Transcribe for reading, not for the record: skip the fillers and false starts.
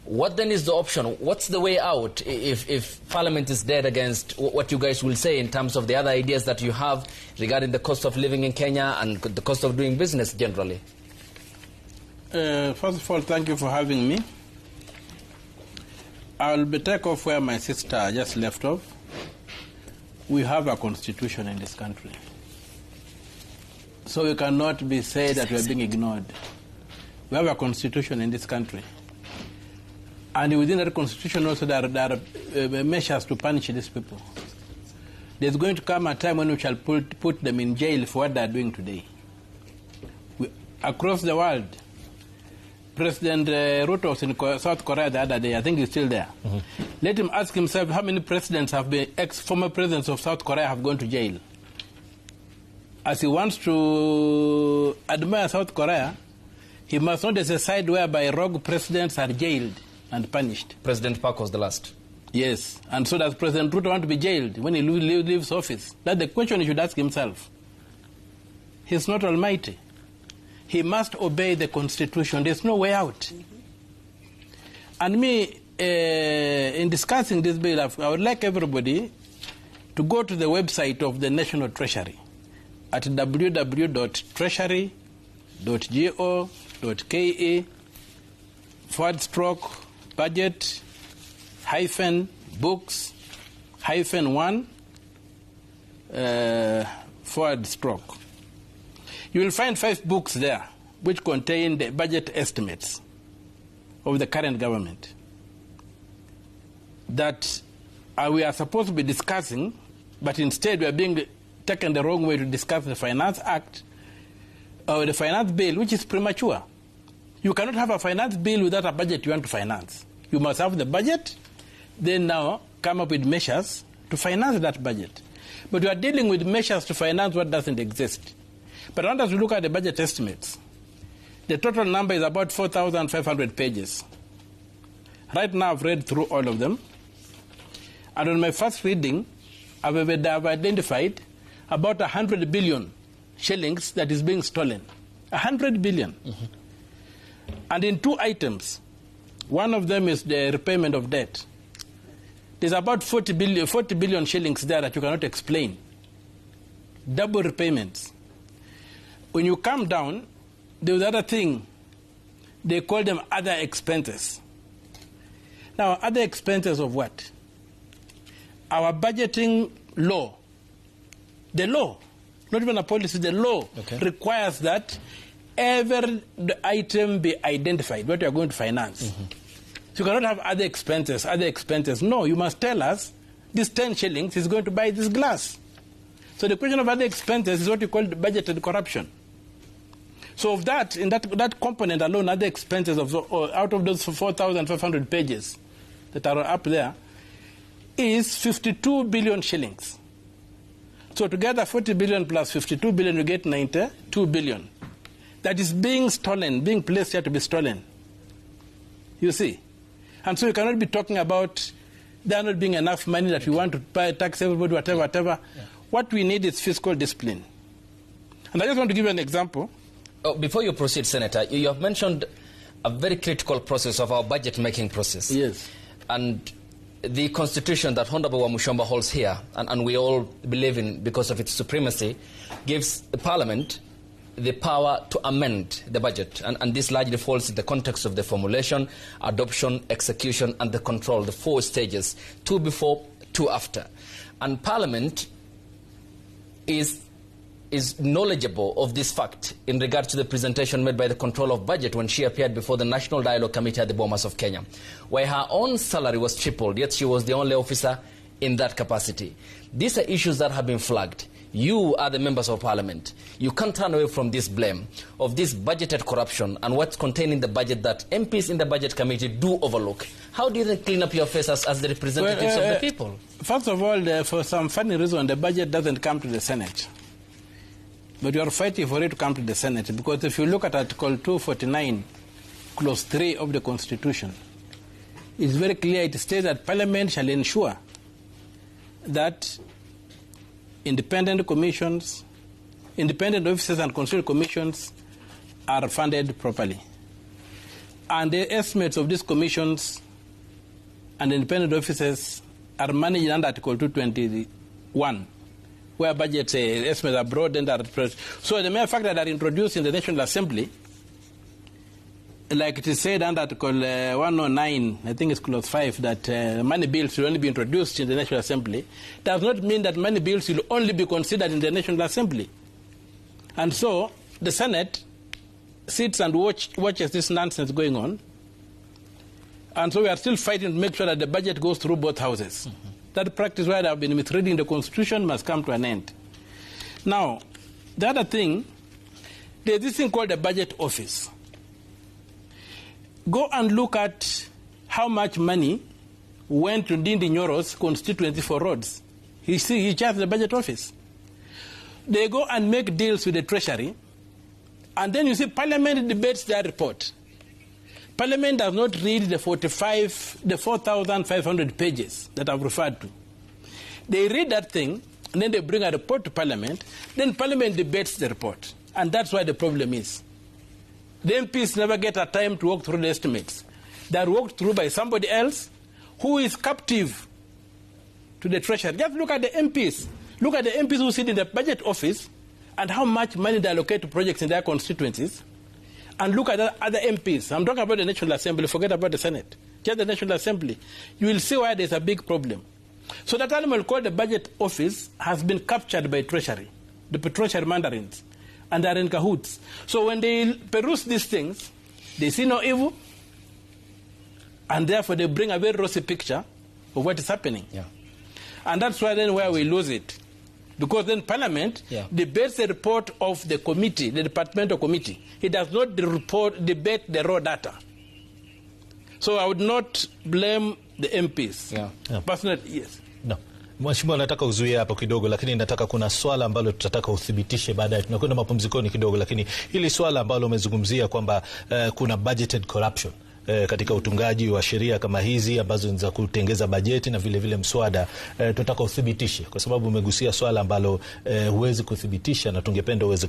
What then is the option? What's the way out if Parliament is dead against what you guys will say in terms of the other ideas that you have regarding the cost of living in Kenya and the cost of doing business generally? First of all, thank you for having me. I'll take off where my sister just left off. We have a constitution in this country. So we cannot be said that we are being ignored. We have a constitution in this country. And within that constitution also there are measures to punish these people. There's going to come a time when we shall put them in jail for what they are doing today. Across the world, President Ruto was in South Korea the other day. I think he's still there. Mm-hmm. Let him ask himself how many presidents have been, ex-former presidents of South Korea have gone to jail. As he wants to admire South Korea, he must not as a side whereby rogue presidents are jailed and punished. President Park was the last. Yes, and so does President Ruto want to be jailed when he leaves office? That's the question he should ask himself. He's not almighty. He must obey the constitution. There's no way out. Mm-hmm. And me, in discussing this bill, I would like everybody to go to the website of the National Treasury at www.treasury.go.ke/budget -books-1 /. You will find 5 books there which contain the budget estimates of the current government that we are supposed to be discussing, but instead we are being taken the wrong way to discuss the Finance Act or the Finance Bill, which is premature. You cannot have a finance bill without a budget you want to finance. You must have the budget, then now come up with measures to finance that budget. But you are dealing with measures to finance what doesn't exist. But as we look at the budget estimates, the total number is about 4,500 pages. Right now I've read through all of them. And on my first reading, I've identified about 100 billion shillings that is being stolen. 100 billion. Mm-hmm. And in 2 items, one of them is the repayment of debt. There's about 40 billion shillings there that you cannot explain. Double repayments. When you come down, there's other thing. They call them other expenses. Now, other expenses of what? Our budgeting law. The law, not even a policy, the law requires that every item be identified, what you are going to finance. Mm-hmm. So you cannot have other expenses. No, you must tell us this 10 shillings is going to buy this glass. So the question of other expenses is what you call budgeted corruption. So of that, in that component alone, other expenses out of those 4,500 pages that are up there is 52 billion shillings. So together 40 billion plus 52 billion, you get 92 billion. That is being stolen, being placed here to be stolen. You see? And so you cannot be talking about there not being enough money that we want to pay, tax everybody, whatever. Yeah. What we need is fiscal discipline. And I just want to give you an example. Oh, before you proceed, Senator, you have mentioned a very critical process of our budget-making process. Yes. And the constitution that Honorable Wamuchomba holds here, and we all believe in because of its supremacy, gives the Parliament the power to amend the budget. And this largely falls in the context of the formulation, adoption, execution, and the control, the 4 stages, 2 before, 2 after. And Parliament is knowledgeable of this fact in regards to the presentation made by the Control of Budget when she appeared before the National Dialogue Committee at the Bomas of Kenya, where her own salary was tripled, yet she was the only officer in that capacity. These are issues that have been flagged. You are the members of Parliament. You can't turn away from this blame of this budgeted corruption and what's contained in the budget that MPs in the Budget Committee do overlook. How do you then clean up your faces as the representatives of the people? First of all, for some funny reason, the budget doesn't come to the Senate. But you are fighting for it to come to the Senate, because if you look at Article 249, Clause 3 of the Constitution, it's very clear. It states that Parliament shall ensure that independent commissions, independent officers and constitutional commissions are funded properly. And the estimates of these commissions and independent officers are managed under Article 221, where budget estimates are broadened. So the mere fact that they are introduced in the National Assembly, like it is said under Article 109, I think it's Clause 5, that money bills will only be introduced in the National Assembly, does not mean that money bills will only be considered in the National Assembly. And so the Senate sits and watches this nonsense going on. And so we are still fighting to make sure that the budget goes through both houses. Mm-hmm. That practice where they have been misreading the Constitution must come to an end. Now, the other thing, there's this thing called the Budget Office. Go and look at how much money went to Ndindi Nyoro's constituency for roads. He charged the Budget Office. They go and make deals with the Treasury, and then you see Parliament debates their report. Parliament does not read the 4,500 pages that I've referred to. They read that thing, and then they bring a report to Parliament. Then Parliament debates the report. And that's why the problem is. The MPs never get a time to walk through the estimates. They are walked through by somebody else who is captive to the Treasury. Just look at the MPs. Look at the MPs who sit in the Budget Office and how much money they allocate to projects in their constituencies. And look at other MPs. I'm talking about the National Assembly. Forget about the Senate. Just the National Assembly. You will see why there's a big problem. So that animal called the Budget Office has been captured by Treasury, the Treasury mandarins, and they're in cahoots. So when they peruse these things, they see no evil, and therefore they bring a very rosy picture of what is happening. Yeah. And that's why then where we lose it. Because then Parliament debates the report of the committee, the departmental committee. It does not debate the raw data. So I would not blame the MPs. Yeah. Personally, yes. No. Mheshimiwa, nataka uzuia hapo kidogo, lakini nataka kuna swala ambalo tutataka uthibitishe baadaye. Tunakwenda mapumzikoni kidogo, lakini hili swala ambalo umezungumzia kwamba kuna budgeted corruption katika utungaji wa sheria kama hizi ambazo ni za kutengeza bajeti na vile vile mswada, tunataka uthibitishe kwa sababu umegusia swala ambalo huwezi kuthibitisha na tungependa uweze